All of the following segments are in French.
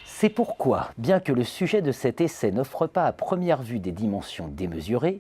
C'est pourquoi, bien que le sujet de cet essai n'offre pas à première vue des dimensions démesurées,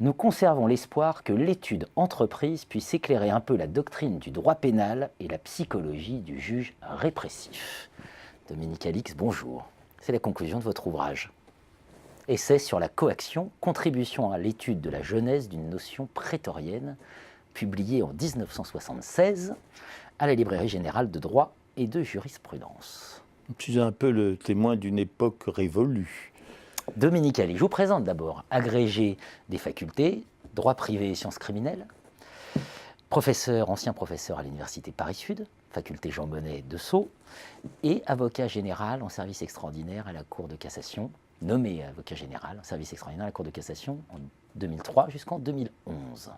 nous conservons l'espoir que l'étude entreprise puisse éclairer un peu la doctrine du droit pénal et la psychologie du juge répressif. Dominique Alix, bonjour. C'est la conclusion de votre ouvrage. Essai sur la coaction, contribution à l'étude de la genèse d'une notion prétorienne, publié en 1976 à la Librairie générale de droit et de jurisprudence. Je suis un peu le témoin d'une époque révolue. Dominique Alix, je vous présente d'abord, agrégé des facultés, droit privé et sciences criminelles, ancien professeur à l'université Paris-Sud, faculté Jean Monnet de Sceaux, et avocat général en service extraordinaire à la Cour de cassation, nommé avocat général en service extraordinaire à la Cour de cassation en 2003 jusqu'en 2011.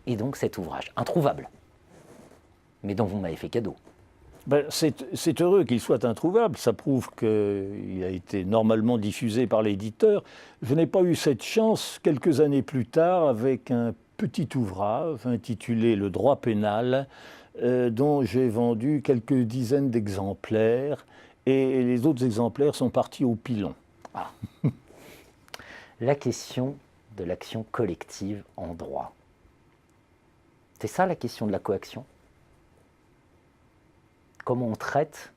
Et donc cet ouvrage, introuvable, mais dont vous m'avez fait cadeau. C'est heureux qu'il soit introuvable, ça prouve qu'il a été normalement diffusé par l'éditeur. Je n'ai pas eu cette chance quelques années plus tard avec un petit ouvrage intitulé « Le droit pénal », dont j'ai vendu quelques dizaines d'exemplaires et les autres exemplaires sont partis au pilon. Ah. La question de l'action collective en droit. C'est ça la question de la coaction ? Comment on traite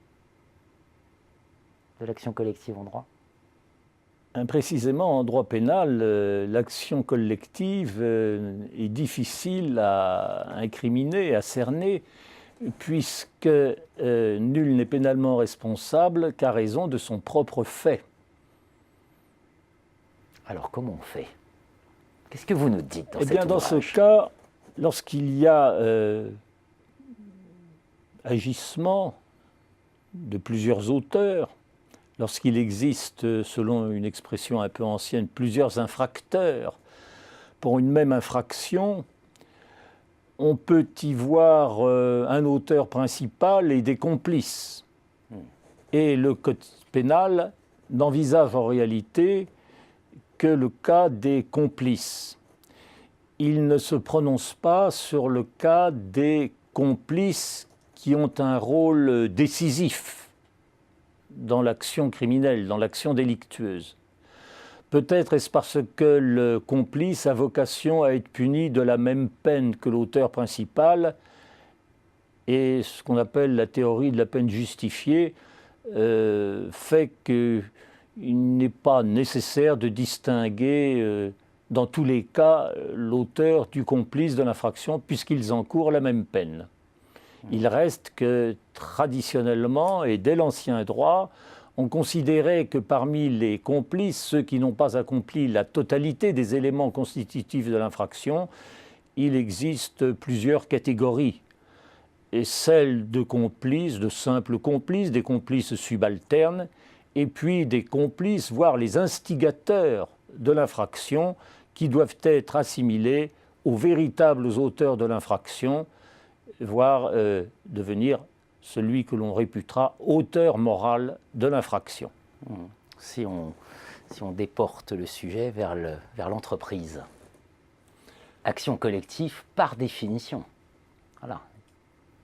de l'action collective en droit ? Précisément, en droit pénal, l'action collective est difficile à incriminer, à cerner, puisque nul n'est pénalement responsable qu'à raison de son propre fait. Alors, comment on fait ? Qu'est-ce que vous nous dites dans cet ouvrage ? Dans ce cas, lorsqu'il y a agissement de plusieurs auteurs, lorsqu'il existe, selon une expression un peu ancienne, plusieurs infracteurs pour une même infraction, on peut y voir un auteur principal et des complices. Et le code pénal n'envisage en réalité que le cas des complices. Il ne se prononce pas sur le cas des complices qui ont un rôle décisif dans l'action criminelle, dans l'action délictueuse. Peut-être est-ce parce que le complice a vocation à être puni de la même peine que l'auteur principal, et ce qu'on appelle la théorie de la peine justifiée fait qu'il n'est pas nécessaire de distinguer dans tous les cas l'auteur du complice de l'infraction puisqu'ils encourent la même peine. Il reste que traditionnellement et dès l'ancien droit, on considérait que parmi les complices, ceux qui n'ont pas accompli la totalité des éléments constitutifs de l'infraction, il existe plusieurs catégories. Et celles de complices, de simples complices, des complices subalternes, et puis des complices, voire les instigateurs de l'infraction, qui doivent être assimilés aux véritables auteurs de l'infraction, voire devenir celui que l'on réputera auteur moral de l'infraction. Si on déporte le sujet vers l'entreprise, action collective par définition. Voilà.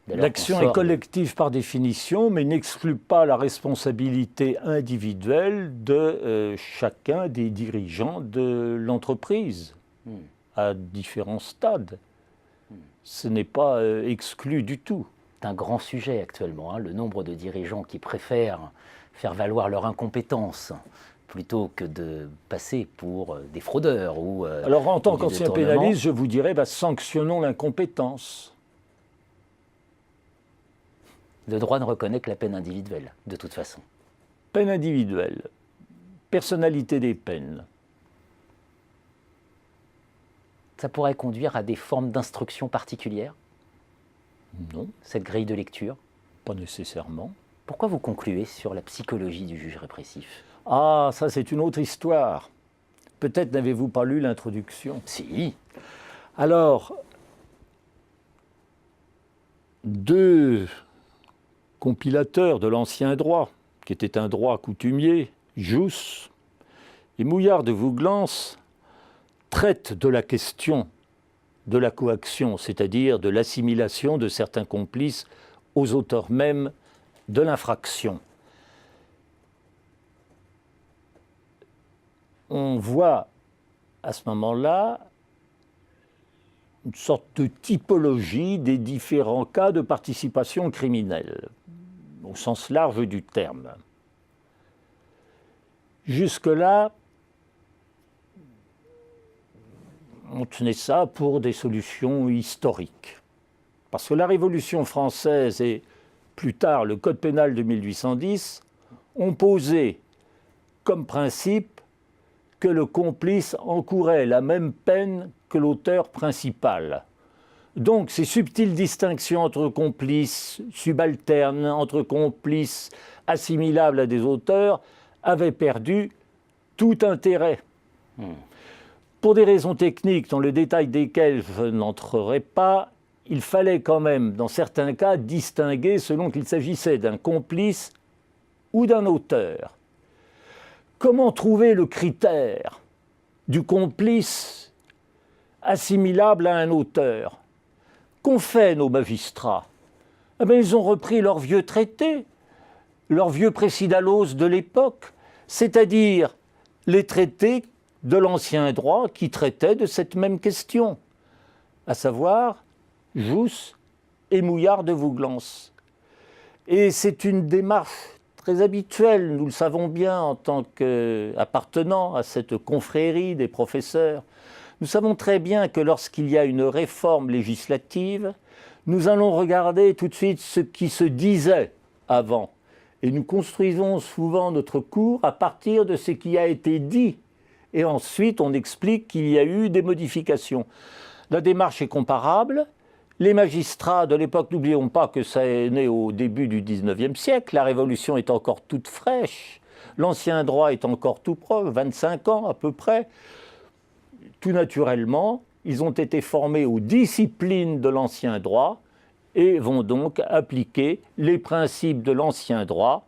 L'action est collective par définition, mais n'exclut pas la responsabilité individuelle de chacun des dirigeants de l'entreprise à différents stades. Ce n'est pas exclu du tout. C'est un grand sujet actuellement, le nombre de dirigeants qui préfèrent faire valoir leur incompétence plutôt que de passer pour des fraudeurs. Alors en tant qu'ancien pénaliste, je vous dirais, sanctionnons l'incompétence. Le droit ne reconnaît que la peine individuelle, de toute façon. Peine individuelle, personnalité des peines. Ça pourrait conduire à des formes d'instruction particulières ? Non. Cette grille de lecture ? Pas nécessairement. Pourquoi vous concluez sur la psychologie du juge répressif ? Ah, ça c'est une autre histoire. Peut-être n'avez-vous pas lu l'introduction. Si. Alors, deux compilateurs de l'ancien droit, qui était un droit coutumier, jus Et Mouillard de Vouglans traite de la question de la coaction, c'est-à-dire de l'assimilation de certains complices aux auteurs mêmes de l'infraction. On voit à ce moment-là une sorte de typologie des différents cas de participation criminelle, au sens large du terme. Jusque-là, on tenait ça pour des solutions historiques. Parce que la Révolution française et plus tard le Code pénal de 1810 ont posé comme principe que le complice encourait la même peine que l'auteur principal. Donc ces subtiles distinctions entre complices subalternes, entre complices assimilables à des auteurs, avaient perdu tout intérêt. Pour des raisons techniques, dans le détail desquelles je n'entrerai pas, il fallait quand même, dans certains cas, distinguer selon qu'il s'agissait d'un complice ou d'un auteur. Comment trouver le critère du complice assimilable à un auteur? Qu'ont fait nos magistrats? Eh bien, ils ont repris leurs vieux traités, leurs vieux précidalos de l'époque, c'est-à-dire les traités de l'ancien droit qui traitaient de cette même question, à savoir Jousse et Mouillard de Vouglans. Et c'est une démarche très habituelle, nous le savons bien en tant qu'appartenant à cette confrérie des professeurs. Nous savons très bien que lorsqu'il y a une réforme législative, nous allons regarder tout de suite ce qui se disait avant. Et nous construisons souvent notre cours à partir de ce qui a été dit. Et ensuite, on explique qu'il y a eu des modifications. La démarche est comparable. Les magistrats de l'époque, n'oublions pas que ça est né au début du XIXe siècle, la Révolution est encore toute fraîche, l'ancien droit est encore tout proche, 25 ans à peu près. Tout naturellement, ils ont été formés aux disciplines de l'ancien droit et vont donc appliquer les principes de l'ancien droit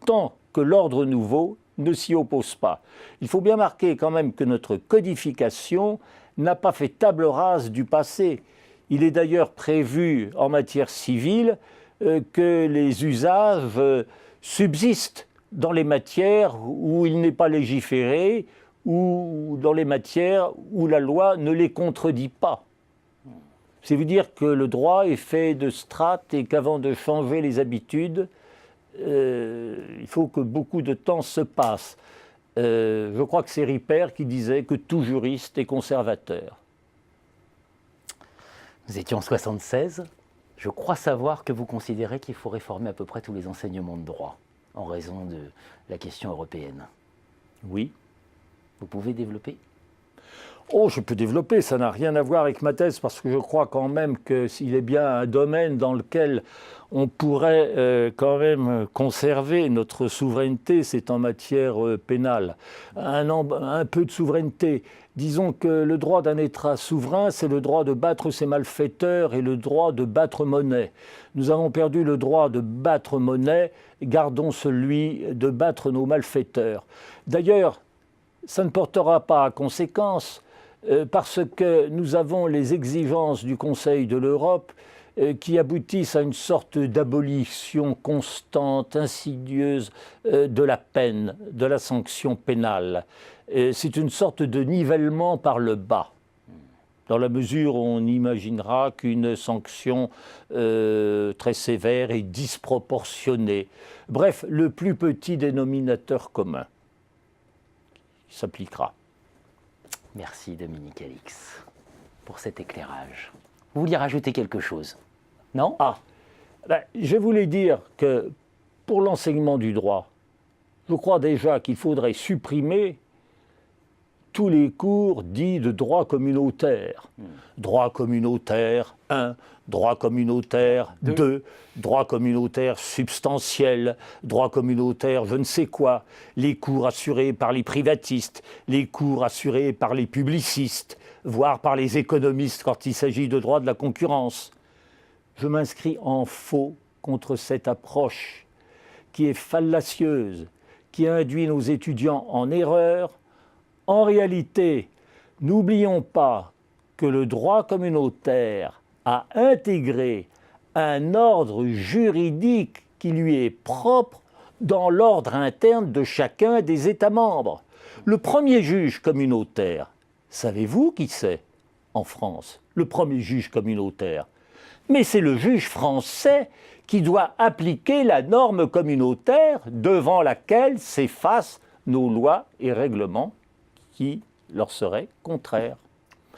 tant que l'ordre nouveau ne s'y oppose pas. Il faut bien marquer quand même que notre codification n'a pas fait table rase du passé. Il est d'ailleurs prévu en matière civile que les usages subsistent dans les matières où il n'est pas légiféré ou dans les matières où la loi ne les contredit pas. C'est vous dire que le droit est fait de strates et qu'avant de changer les habitudes, il faut que beaucoup de temps se passe. Je crois que c'est Ripert qui disait que tout juriste est conservateur. Nous étions en 1976. Je crois savoir que vous considérez qu'il faut réformer à peu près tous les enseignements de droit en raison de la question européenne. Oui. Vous pouvez développer ? Oh, je peux développer, ça n'a rien à voir avec ma thèse, parce que je crois quand même que s'il est bien un domaine dans lequel on pourrait quand même conserver notre souveraineté, c'est en matière pénale. Un peu de souveraineté. Disons que le droit d'un État souverain, c'est le droit de battre ses malfaiteurs et le droit de battre monnaie. Nous avons perdu le droit de battre monnaie, gardons celui de battre nos malfaiteurs. D'ailleurs, ça ne portera pas à conséquence parce que nous avons les exigences du Conseil de l'Europe qui aboutissent à une sorte d'abolition constante, insidieuse de la peine, de la sanction pénale. C'est une sorte de nivellement par le bas, dans la mesure où on imaginera qu'une sanction très sévère est disproportionnée. Bref, le plus petit dénominateur commun s'appliquera. Merci Dominique Alix pour cet éclairage. Vous vouliez rajouter quelque chose? Non? Je voulais dire que pour l'enseignement du droit, je crois déjà qu'il faudrait supprimer tous les cours dits de droit communautaire. Droit communautaire 1, droit communautaire 2, droit communautaire substantiel, droit communautaire je ne sais quoi, les cours assurés par les privatistes, les cours assurés par les publicistes, voire par les économistes quand il s'agit de droit de la concurrence. Je m'inscris en faux contre cette approche qui est fallacieuse, qui induit nos étudiants en erreur En réalité, n'oublions pas que le droit communautaire a intégré un ordre juridique qui lui est propre dans l'ordre interne de chacun des États membres. Le premier juge communautaire, savez-vous qui c'est en France? Le premier juge communautaire. Mais c'est le juge français qui doit appliquer la norme communautaire devant laquelle s'effacent nos lois et règlements qui leur seraient contraires.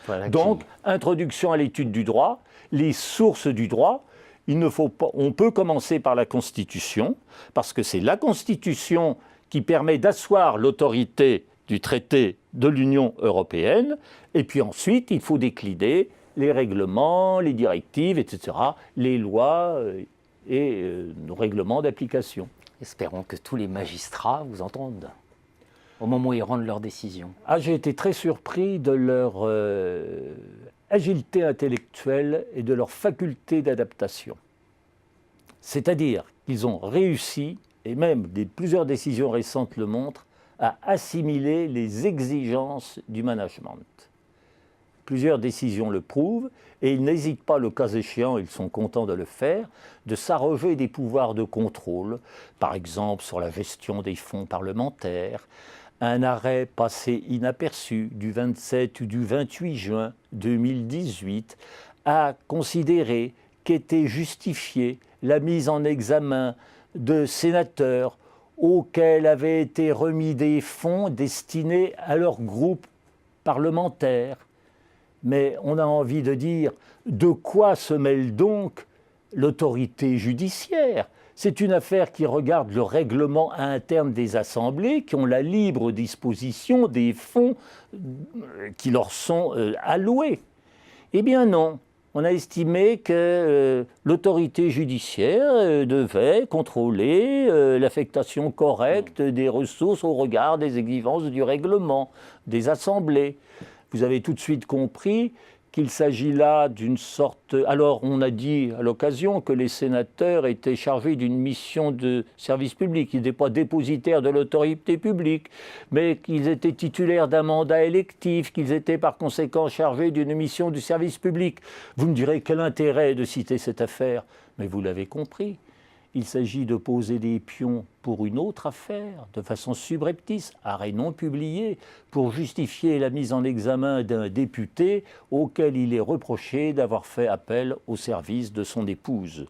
Voilà Donc, introduction à l'étude du droit, les sources du droit. On peut commencer par la Constitution, parce que c'est la Constitution qui permet d'asseoir l'autorité du traité de l'Union européenne, et puis ensuite, il faut décliner les règlements, les directives, etc., les lois et nos règlements d'application. Espérons que tous les magistrats vous entendent au moment où ils rendent leurs décisions. Ah, j'ai été très surpris de leur agilité intellectuelle et de leur faculté d'adaptation. C'est-à-dire qu'ils ont réussi, et même plusieurs décisions récentes le montrent, à assimiler les exigences du management. Plusieurs décisions le prouvent, et ils n'hésitent pas, le cas échéant, ils sont contents de le faire, de s'arroger des pouvoirs de contrôle, par exemple sur la gestion des fonds parlementaires. Un arrêt passé inaperçu du 27 ou du 28 juin 2018 a considéré qu'était justifiée la mise en examen de sénateurs auxquels avaient été remis des fonds destinés à leur groupe parlementaire. Mais on a envie de dire, de quoi se mêle donc l'autorité judiciaire? C'est une affaire qui regarde le règlement interne des assemblées, qui ont la libre disposition des fonds qui leur sont alloués. Eh bien non, on a estimé que l'autorité judiciaire devait contrôler l'affectation correcte des ressources au regard des exigences du règlement des assemblées. Vous avez tout de suite compris qu'il s'agit là d'une sorte... Alors, on a dit à l'occasion que les sénateurs étaient chargés d'une mission de service public. Ils n'étaient pas dépositaires de l'autorité publique, mais qu'ils étaient titulaires d'un mandat électif, qu'ils étaient par conséquent chargés d'une mission du service public. Vous me direz, quel intérêt de citer cette affaire? Mais vous l'avez compris. Il s'agit de poser des pions pour une autre affaire, de façon subreptice, arrêt non publié, pour justifier la mise en examen d'un député auquel il est reproché d'avoir fait appel au service de son épouse.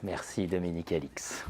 Merci Dominique Alix.